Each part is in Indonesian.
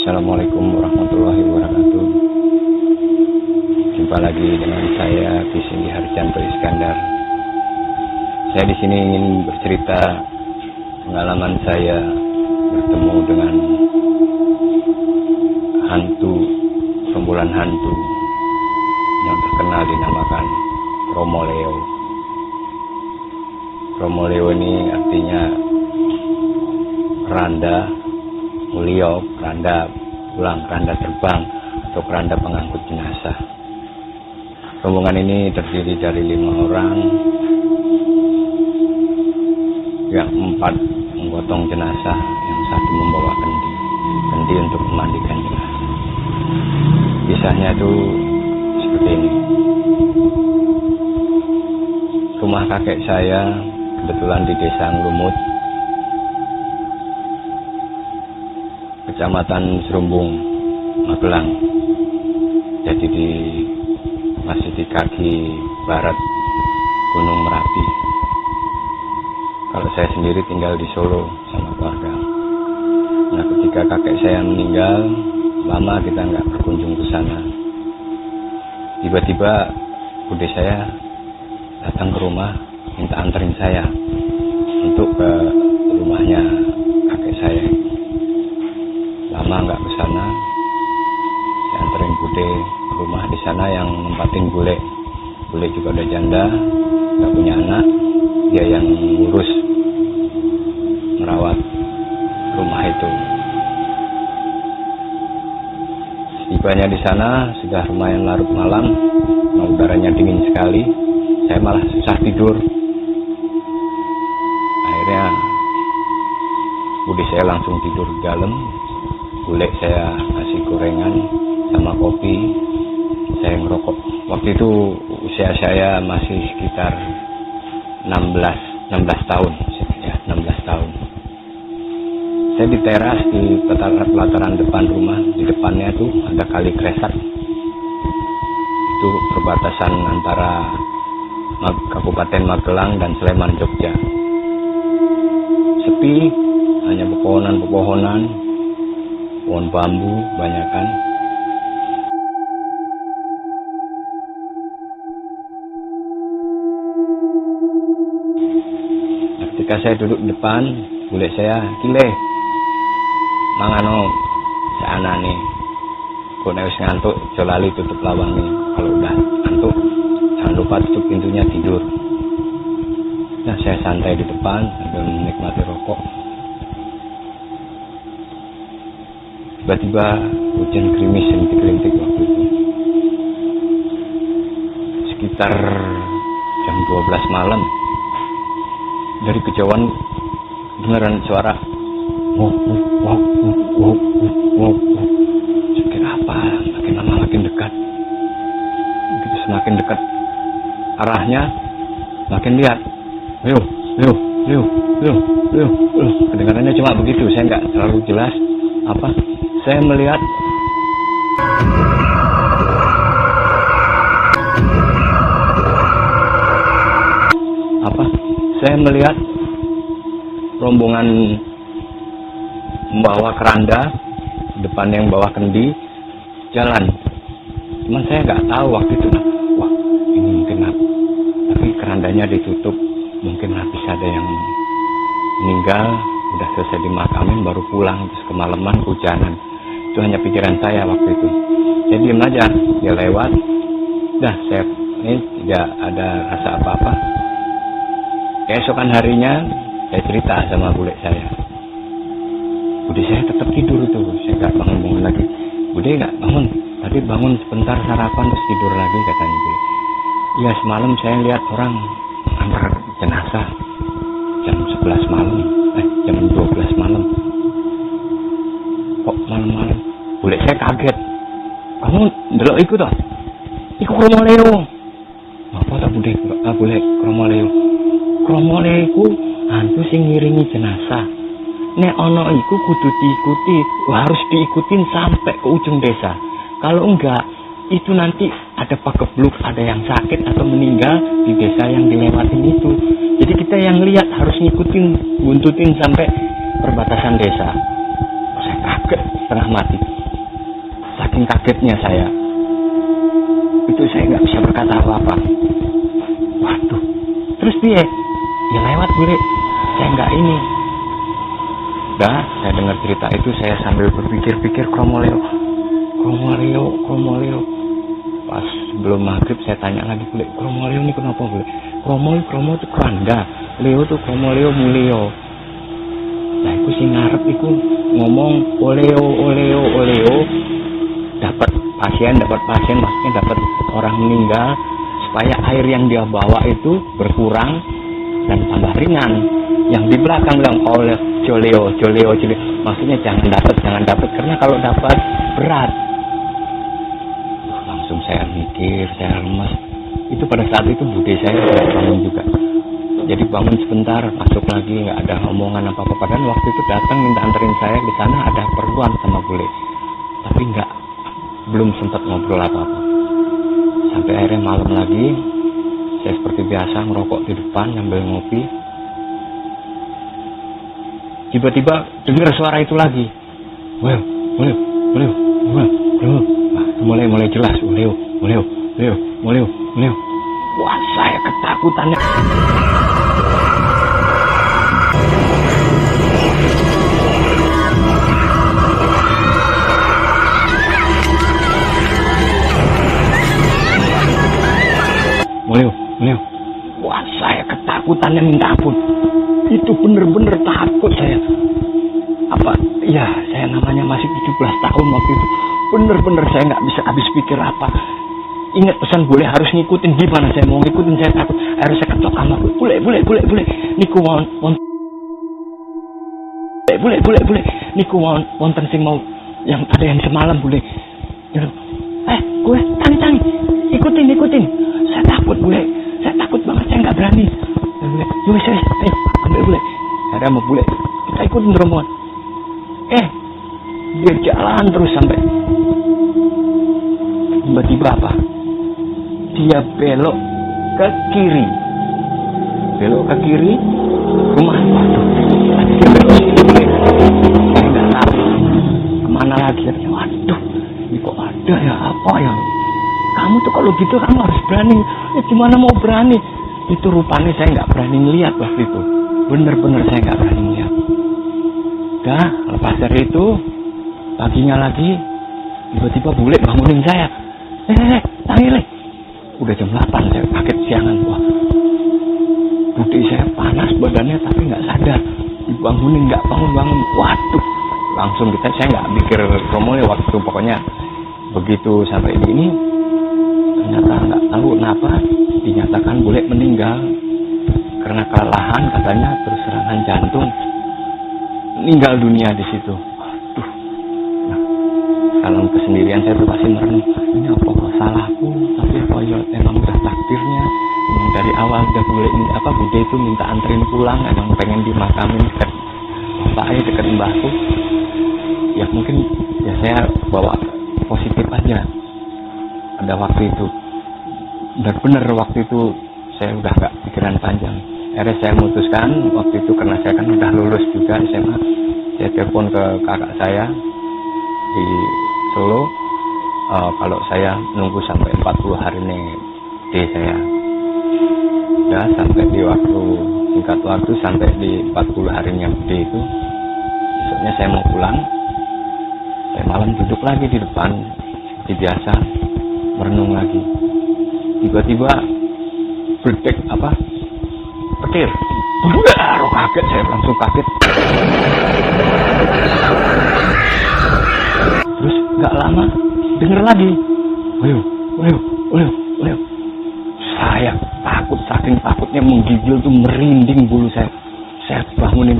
Assalamualaikum warahmatullahi wabarakatuh. Jumpa lagi dengan saya Visindi Harjanto Iskandar. Saya di sini ingin bercerita pengalaman saya bertemu dengan rombolan hantu yang terkenal dinamakan Romo Leo. Romo Leo ini artinya keranda mulia, keranda pulang, keranda terbang, atau keranda pengangkut jenazah. Rombongan ini terdiri dari 5 orang, yang 4 menggotong jenazah, yang 1 membawa kendi untuk memandikan jenazah. Kisahnya itu seperti ini. Rumah kakek saya kebetulan di Desa Nglumut, Kecamatan Serumbung, Magelang. Jadi masih di kaki barat Gunung Merapi. Kalau saya sendiri tinggal di Solo sama keluarga. Nah, ketika kakek saya meninggal, lama kita nggak berkunjung ke sana. Tiba-tiba bude saya datang ke rumah, minta anterin saya untuk ke rumahnya kakek saya. Lama nggak ke sana, saya anterin bude ke rumah. Di sana yang nempatin bule juga udah janda, nggak punya anak, dia yang ngurus merawat rumah itu. Setibanya di sana sudah lumayan larut malam, udaranya dingin sekali, saya malah susah tidur. Akhirnya bude saya langsung tidur di dalam. Bule saya kasih gorengan sama kopi, saya ngerokok. Waktu itu usia saya masih sekitar 16 tahun ya, 16 tahun. Saya di teras di pelataran depan rumah. Di depannya tuh ada kali Kresek. Itu perbatasan antara Kabupaten Magelang dan Sleman, Jogja. Sepi, hanya pepohonan, pohon bambu banyakan. Nah, ketika saya duduk di depan, bule saya kile mangano seanane kok nek wis ngantuk aja lali tutup lawange. Kalau udah ngantuk jangan lupa tutup pintunya, tidur. Nah, saya santai di depan sambil menikmati rokok. Tiba-tiba hujan gerimis rintik-rintik waktu itu. Sekitar jam 12 malam. Dari kejauhan dengaran suara wow. Saya apa? Makin lama makin dekat. Begitu semakin dekat arahnya, makin lihat. Leo. Kedengarannya cuma begitu, saya nggak terlalu jelas apa. Saya melihat rombongan membawa keranda, depan yang bawa kendi, jalan. Cuman saya nggak tahu waktu itu, wah ini mungkin tapi kerandanya ditutup, mungkin habis ada yang meninggal, udah selesai dimakamin baru pulang, terus kemalaman hujanan. Itu hanya pikiran saya waktu itu. Saya diam aja, dia lewat. Dah, saya ini tidak ada rasa apa-apa. Keesokan harinya, saya cerita sama bule saya. Bude saya tetap tidur itu, saya nggak bangun lagi. Bude nggak bangun, tadi bangun sebentar sarapan terus tidur lagi, katanya bule. Iya, semalam saya lihat orang antar jenazah jam 11 malam, jam 12 malam. Kok malam-malam? Bule saya kaget. Kamu ndelok iku toh? Iku Romo Leo. Apa tak bude? Bule Romo Leo. Romo Leo iku hantu sing ngiringi jenazah. Nek ono iku kudu diikuti, harus diikutin sampai ke ujung desa. Kalau enggak, itu nanti ada pagebluk, ada yang sakit atau meninggal di desa yang dilewatin itu. Jadi kita yang lihat harus ngikutin, buntutin sampai perbatasan desa. Saya kaget. setengah mati. Saking kagetnya saya, itu saya nggak bisa berkata apa-apa. Waduh, terus dia ya lewat bule, saya nggak ini. Dah, saya dengar cerita itu saya sambil berpikir-pikir Kromoleo. Pas sebelum maghrib saya tanya lagi bule, Kromoleo ini kenapa bule? Kromo itu keranda, Leo itu Kromoleo muleo. Nah, aku sih ngarep iku ngomong oleo. Dapat pasien maksudnya dapat orang meninggal supaya air yang dia bawa itu berkurang dan tambah ringan. Yang di belakang bilang joleo, maksudnya jangan dapat karena kalau dapat berat. Langsung saya mikir, saya lemas. Itu pada saat itu bude saya tidak bangun juga. Jadi bangun sebentar, masuk lagi, nggak ada omongan apa-apa. Padahal waktu itu datang minta anterin saya di sana, ada perluan sama bule. Tapi belum sempat ngobrol apa-apa. Sampai akhirnya malam lagi, saya seperti biasa ngerokok di depan sambil ngopi. Tiba-tiba dengar suara itu lagi. Nah, mulai jelas. Mulai. Wah, saya ketakutannya. Mulai. Wah, saya ketakutannya minta ampun. Itu bener-bener takut saya. Ya, saya namanya masih 17 tahun waktu itu. Bener-bener saya nggak bisa habis pikir apa. Ingat pesan bule harus ngikutin, gimana saya mau ngikutin, saya takut. Harus saya ketok sama bule. Niku bule. Niku wonten sing mau yang ada yang semalam bule. Gue tani. Ikutin. Saya takut bule. Saya takut banget, saya nggak berani. Bule, ambil bule. Saya sama bule. Kita ikutin rombongan. Dia jalan terus sampai tiba-tiba apa? Dia belok ke kiri, rumah. Waduh, dia belok kiri. Saya nggak tahu kemana lagi. Waduh, ini kok ada ya, apa ya? Kamu tuh kalau gitu kamu harus berani. Gimana mau berani? Itu rupanya saya nggak berani ngeliat waktu itu. Bener-bener saya nggak berani ngeliat. Dah, lepas dari itu, paginya lagi, tiba-tiba bule bangunin saya. Tangi. Udah jam 8, saya kaget siangan. Wah, bude saya panas badannya tapi nggak sadar. Dibangunin, nggak bangun. Waduh, langsung saya nggak mikir Romo ya waktu itu. Pokoknya begitu sampai di ini, ternyata nggak tahu kenapa dinyatakan bule meninggal karena kelelahan katanya, terus serangan jantung, meninggal dunia di situ. Waduh, nah, kalau kesendirian saya tuh pasti merenung, ini apa salahku? Tapi apa ya emang udah takdirnya. Yang dari awal udah bude itu minta anterin pulang, emang pengen dimakamin dekat bapaknya, dekat mbahku. Ya mungkin ya saya bawa positif aja pada waktu itu. Benar-benar waktu itu saya udah nggak pikiran panjang. Akhirnya saya memutuskan waktu itu, karena saya kan udah lulus juga SMA, saya telepon ke kakak saya di Solo, kalau saya nunggu sampai 40 hari nih D saya. Udah sampai di singkat waktu sampai di 40 harinya D itu, besoknya saya mau pulang. Saya malam duduk lagi di depan seperti biasa, merenung lagi. Tiba-tiba berdek petir. Baru kaget, saya langsung kaget. Terus gak lama denger lagi, Ulio. Saya takut, saking takutnya menggigil tuh, merinding bulu saya. Saya bangunin.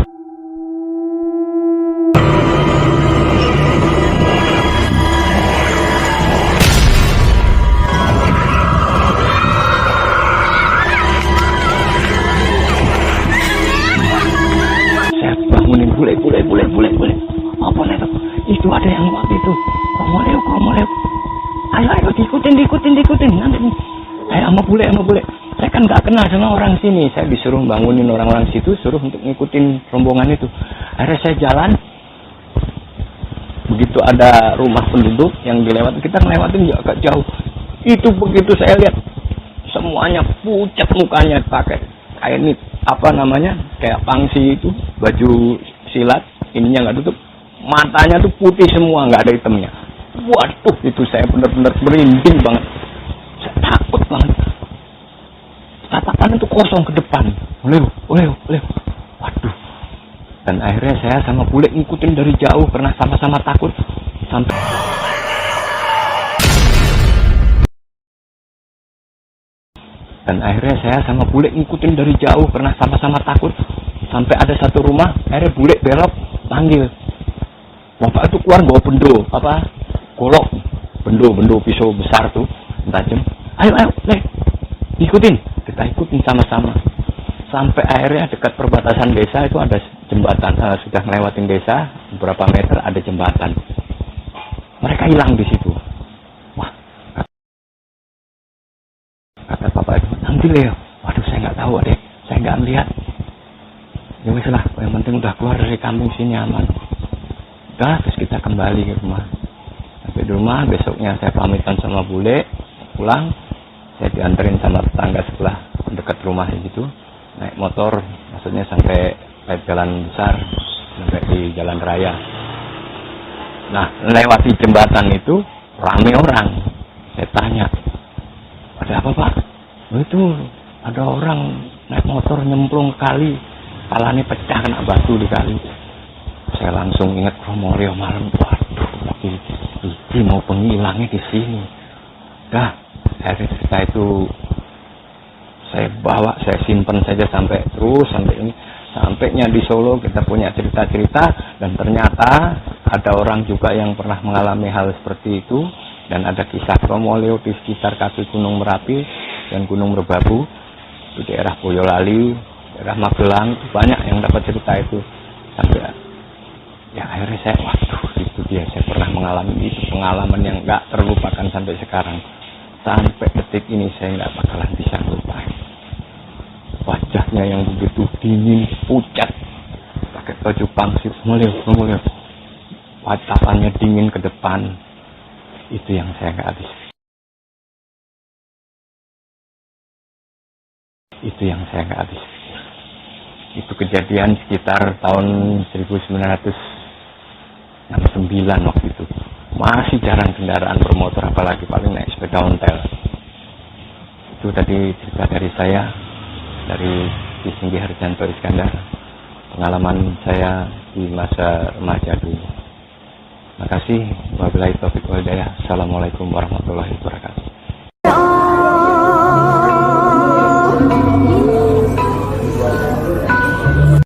Bule. Apa itu? Itu ada yang waktu itu. Kromoleo. Ayo, diikutin. Nanti nih. Sama bule. Saya kan nggak kenal sama orang sini. Saya disuruh bangunin orang-orang situ, suruh untuk ngikutin rombongan itu. Akhirnya saya jalan. begitu ada rumah penduduk yang dilewati, kita ngelewatin juga agak jauh. Itu begitu saya lihat semuanya pucat mukanya, pakai kayak ini apa namanya, kayak pangsi itu, baju silat, ininya nggak tutup, matanya tuh putih semua, nggak ada hitamnya. Waduh, itu saya benar-benar merinding banget, saya takut banget. Tatapannya tuh kosong ke depan, oleh. Waduh. Dan akhirnya saya sama bule ngikutin dari jauh karena sama-sama takut sampai dari jauh karena sama-sama takut sampai ada satu rumah, akhirnya bule belok panggil. Bapak itu keluar bawa bendo, golok, bendo pisau besar tuh, tajam. Ayo, ikutin. Kita ikutin sama-sama. Sampai akhirnya dekat perbatasan desa itu ada jembatan, sudah ngelewatin desa beberapa meter ada jembatan. Mereka hilang di situ. Wah, kata bapak itu, nanti Leo. Waduh, saya nggak tahu deh, saya nggak melihat. Ya wes lah, yang penting udah keluar dari kampung sini aman. Udah, terus kita kembali ke rumah. Sampai di rumah, besoknya saya pamitan sama bule, pulang. Saya dianterin sama tetangga sebelah dekat rumah gitu, naik motor, maksudnya sampai jalan besar, sampai di jalan raya. Nah, lewati jembatan itu rame orang. Saya tanya, ada apa Pak? Oh, itu ada orang naik motor nyemplung ke kali, kepalanya pecah kena batu di kali. Saya langsung ingat Romorio malam, waduh, ini mau penghilangnya di sini. Dah, akhirnya cerita itu saya bawa, saya simpen saja sampai ini. Sampainya di Solo kita punya cerita-cerita, dan ternyata ada orang juga yang pernah mengalami hal seperti itu, dan ada kisah Romoleo di sekitar kaki Gunung Merapi dan Gunung Merbabu, di daerah Boyolali, daerah Magelang, banyak yang dapat cerita itu. Sampai ya akhirnya saya, waduh, itu dia, saya pernah mengalami itu, pengalaman yang gak terlupakan sampai sekarang. Sampai detik ini saya nggak bakalan bisa lupain. Wajahnya yang begitu dingin, pucat, pakai baju pangsi, Romoleo. Watapannya dingin ke depan. Itu yang saya nggak habis. Itu kejadian sekitar tahun 1969 waktu itu. Masih jarang kendaraan bermotor, apalagi paling naik sepeda ontel. Itu tadi cerita dari saya, dari Cisinggi Harjanto Iskandar, pengalaman saya di masa remaja dulu. Terima kasih. Wabillahi taufiq wal hidayah. Assalamualaikum warahmatullahi wabarakatuh.